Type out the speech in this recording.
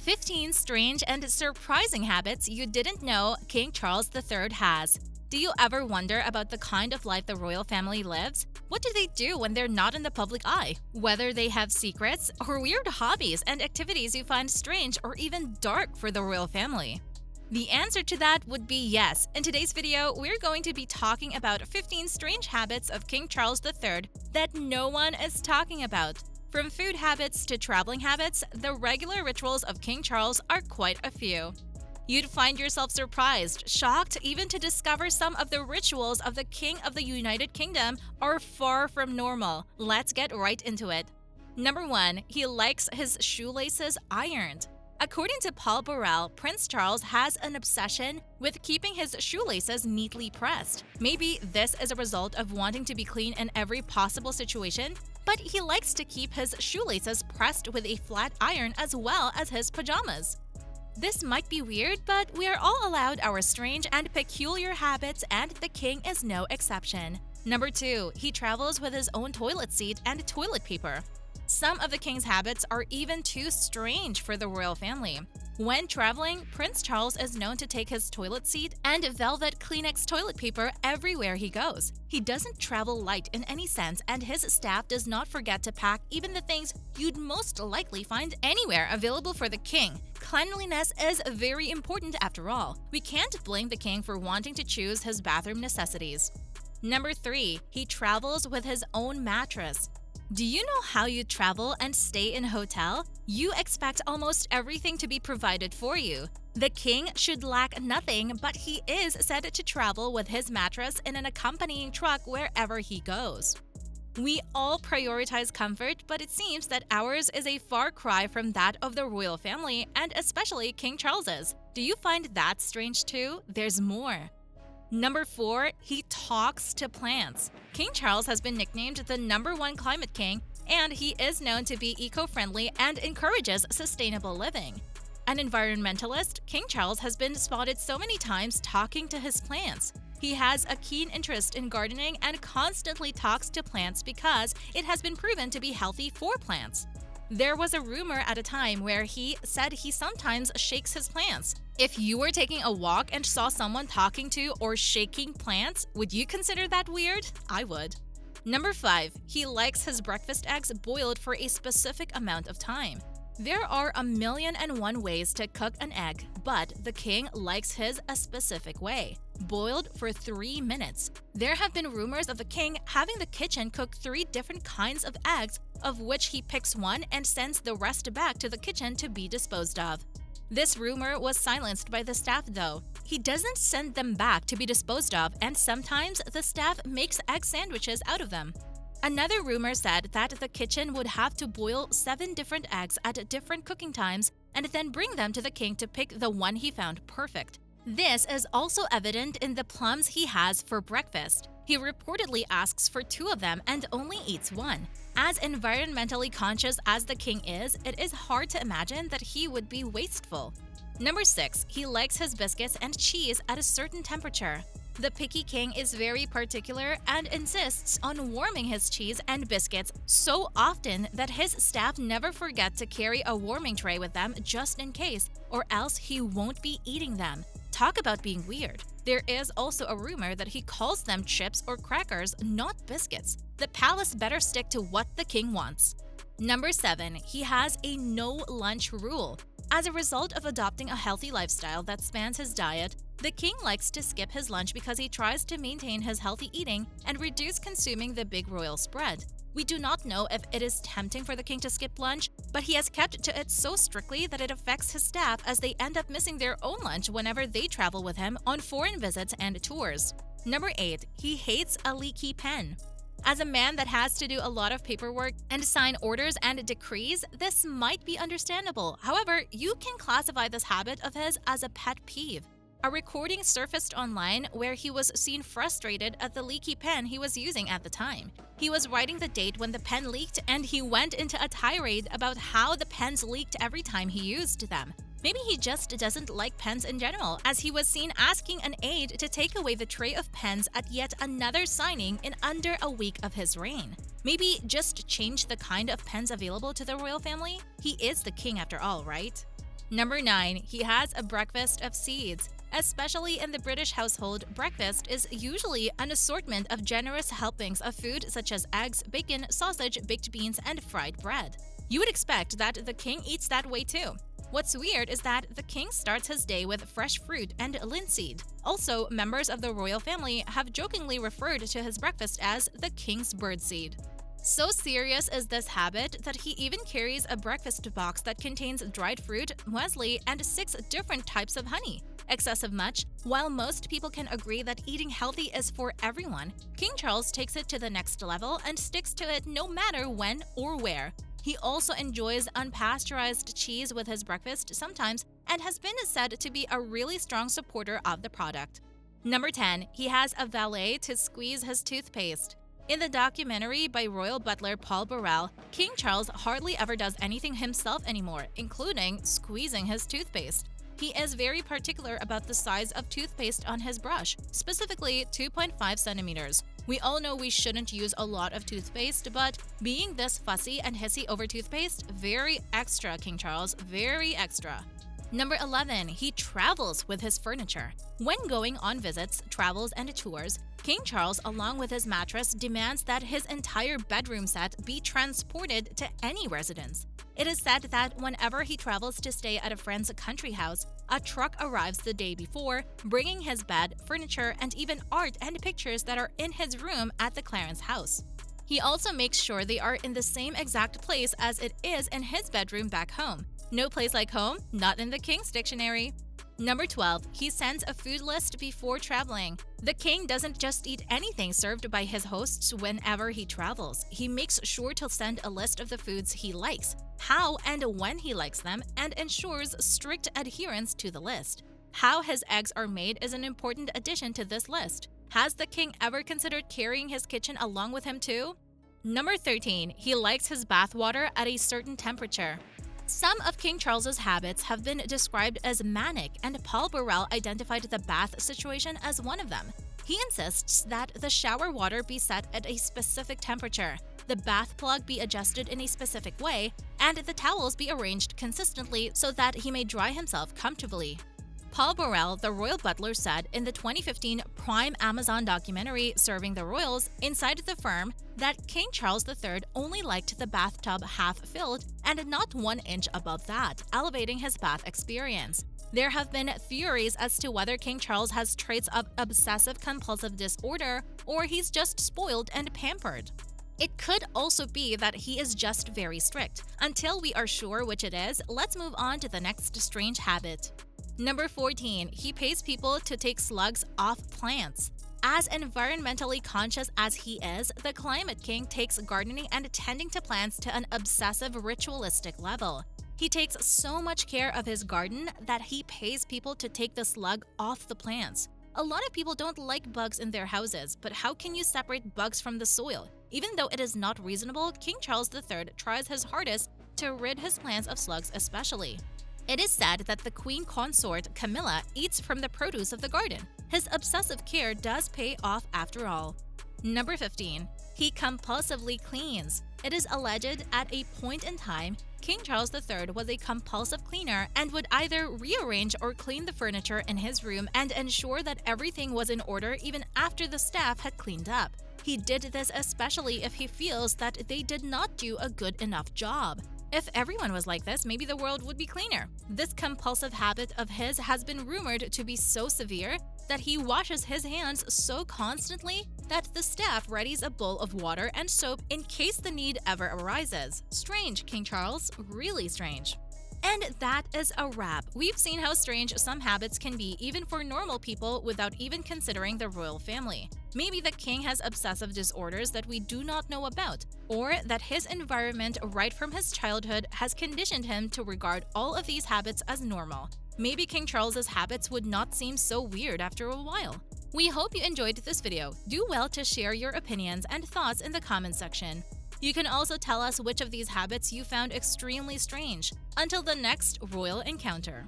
15 strange and surprising habits you didn't know King Charles III has. Do you ever wonder about the kind of life the royal family lives? What do they do when they're not in the public eye? Whether they have secrets or weird hobbies and activities you find strange or even dark for the royal family? The answer to that would be yes. In today's video, we're going to be talking about 15 strange habits of King Charles III that no one is talking about. From food habits to traveling habits, the regular rituals of King Charles are quite a few. You'd find yourself surprised, shocked, even to discover some of the rituals of the King of the United Kingdom are far from normal. Let's get right into it. Number 1. He likes his shoelaces ironed. According to Paul Burrell, Prince Charles has an obsession with keeping his shoelaces neatly pressed. Maybe this is a result of wanting to be clean in every possible situation, but he likes to keep his shoelaces pressed with a flat iron as well as his pajamas. This might be weird, but we are all allowed our strange and peculiar habits, and the king is no exception. Number 2. He travels with his own toilet seat and toilet paper. Some of the king's habits are even too strange for the royal family. When traveling, Prince Charles is known to take his toilet seat and velvet Kleenex toilet paper everywhere he goes. He doesn't travel light in any sense, and his staff does not forget to pack even the things you'd most likely find anywhere available for the king. Cleanliness is very important after all. We can't blame the king for wanting to choose his bathroom necessities. Number 3. He travels with his own mattress. Do you know how you travel and stay in a hotel? You expect almost everything to be provided for you. The king should lack nothing, but he is said to travel with his mattress in an accompanying truck wherever he goes. We all prioritize comfort, but it seems that ours is a far cry from that of the royal family, and especially King Charles's. Do you find that strange too? There's more. Number 4. He talks to plants. King Charles has been nicknamed the #1 climate king, and he is known to be eco-friendly and encourages sustainable living. An environmentalist, King Charles has been spotted so many times talking to his plants. He has a keen interest in gardening and constantly talks to plants because it has been proven to be healthy for plants. There was a rumor at a time where he said he sometimes shakes his plants. If you were taking a walk and saw someone talking to or shaking plants, would you consider that weird? I would. Number 5. He likes his breakfast eggs boiled for a specific amount of time. There are 1,000,001 ways to cook an egg, but the king likes his a specific way. Boiled for 3 minutes. There have been rumors of the king having the kitchen cook 3 different kinds of eggs, of which he picks one and sends the rest back to the kitchen to be disposed of. This rumor was silenced by the staff though. He doesn't send them back to be disposed of, and sometimes the staff makes egg sandwiches out of them. Another rumor said that the kitchen would have to boil 7 different eggs at different cooking times and then bring them to the king to pick the one he found perfect. This is also evident in the plums he has for breakfast. He reportedly asks for 2 of them and only eats 1. As environmentally conscious as the king is, it is hard to imagine that he would be wasteful. Number 6. He likes his biscuits and cheese at a certain temperature. The picky king is very particular and insists on warming his cheese and biscuits so often that his staff never forget to carry a warming tray with them just in case, or else he won't be eating them. Talk about being weird. There is also a rumor that he calls them chips or crackers, not biscuits. The palace better stick to what the king wants. Number 7. He has a no lunch rule. As a result of adopting a healthy lifestyle that spans his diet, the king likes to skip his lunch because he tries to maintain his healthy eating and reduce consuming the big royal spread. We do not know if it is tempting for the king to skip lunch, but he has kept to it so strictly that it affects his staff as they end up missing their own lunch whenever they travel with him on foreign visits and tours. Number 8. He hates a leaky pen. As a man that has to do a lot of paperwork and sign orders and decrees, this might be understandable. However, you can classify this habit of his as a pet peeve. A recording surfaced online where he was seen frustrated at the leaky pen he was using at the time. He was writing the date when the pen leaked, and he went into a tirade about how the pens leaked every time he used them. Maybe he just doesn't like pens in general, as he was seen asking an aide to take away the tray of pens at yet another signing in under a week of his reign. Maybe just change the kind of pens available to the royal family? He is the king after all, right? Number 9. He has a breakfast of seeds. Especially in the British household, breakfast is usually an assortment of generous helpings of food such as eggs, bacon, sausage, baked beans, and fried bread. You would expect that the king eats that way too. What's weird is that the king starts his day with fresh fruit and linseed. Also, members of the royal family have jokingly referred to his breakfast as the king's birdseed. So serious is this habit that he even carries a breakfast box that contains dried fruit, muesli, and 6 different types of honey. Excessive much? While most people can agree that eating healthy is for everyone, King Charles takes it to the next level and sticks to it no matter when or where. He also enjoys unpasteurized cheese with his breakfast sometimes and has been said to be a really strong supporter of the product. Number 10. He has a valet to squeeze his toothpaste. In the documentary by royal butler Paul Burrell, King Charles hardly ever does anything himself anymore, including squeezing his toothpaste. He is very particular about the size of toothpaste on his brush, specifically 2.5 centimeters. We all know we shouldn't use a lot of toothpaste, but being this fussy and hissy over toothpaste, very extra, King Charles, very extra. Number 11. He travels with his furniture. When going on visits, travels, and tours, King Charles, along with his mattress, demands that his entire bedroom set be transported to any residence. It is said that whenever he travels to stay at a friend's country house, a truck arrives the day before, bringing his bed, furniture, and even art and pictures that are in his room at the Clarence house. He also makes sure they are in the same exact place as it is in his bedroom back home. No place like home, not in the King's dictionary. Number 12. He sends a food list before traveling. The king doesn't just eat anything served by his hosts whenever he travels. He makes sure to send a list of the foods he likes, how and when he likes them, and ensures strict adherence to the list. How his eggs are made is an important addition to this list. Has the king ever considered carrying his kitchen along with him too? Number 13. He likes his bath water at a certain temperature. Some of King Charles's habits have been described as manic, and Paul Burrell identified the bath situation as one of them. He insists that the shower water be set at a specific temperature, the bath plug be adjusted in a specific way, and the towels be arranged consistently so that he may dry himself comfortably. Paul Burrell, the royal butler, said in the 2015 Prime Amazon documentary Serving the Royals Inside the Firm that King Charles III only liked the bathtub half filled and not 1 inch above that, elevating his bath experience. There have been theories as to whether King Charles has traits of obsessive compulsive disorder or he's just spoiled and pampered. It could also be that he is just very strict. Until we are sure which it is, let's move on to the next strange habit. Number 14. He pays people to take slugs off plants. As environmentally conscious as he is, the Climate King takes gardening and tending to plants to an obsessive ritualistic level. He takes so much care of his garden that he pays people to take the slug off the plants. A lot of people don't like bugs in their houses, but how can you separate bugs from the soil? Even though it is not reasonable, King Charles III tries his hardest to rid his plants of slugs especially. It is said that the queen consort, Camilla, eats from the produce of the garden. His obsessive care does pay off after all. Number 15. He compulsively cleans. It is alleged at a point in time, King Charles III was a compulsive cleaner and would either rearrange or clean the furniture in his room and ensure that everything was in order even after the staff had cleaned up. He did this especially if he feels that they did not do a good enough job. If everyone was like this, maybe the world would be cleaner. This compulsive habit of his has been rumored to be so severe that he washes his hands so constantly that the staff readies a bowl of water and soap in case the need ever arises. Strange, King Charles, really strange. And that is a wrap. We've seen how strange some habits can be even for normal people without even considering the royal family. Maybe the king has obsessive disorders that we do not know about, or that his environment right from his childhood has conditioned him to regard all of these habits as normal. Maybe King Charles's habits would not seem so weird after a while. We hope you enjoyed this video. Do well to share your opinions and thoughts in the comments section. You can also tell us which of these habits you found extremely strange. Until the next royal encounter.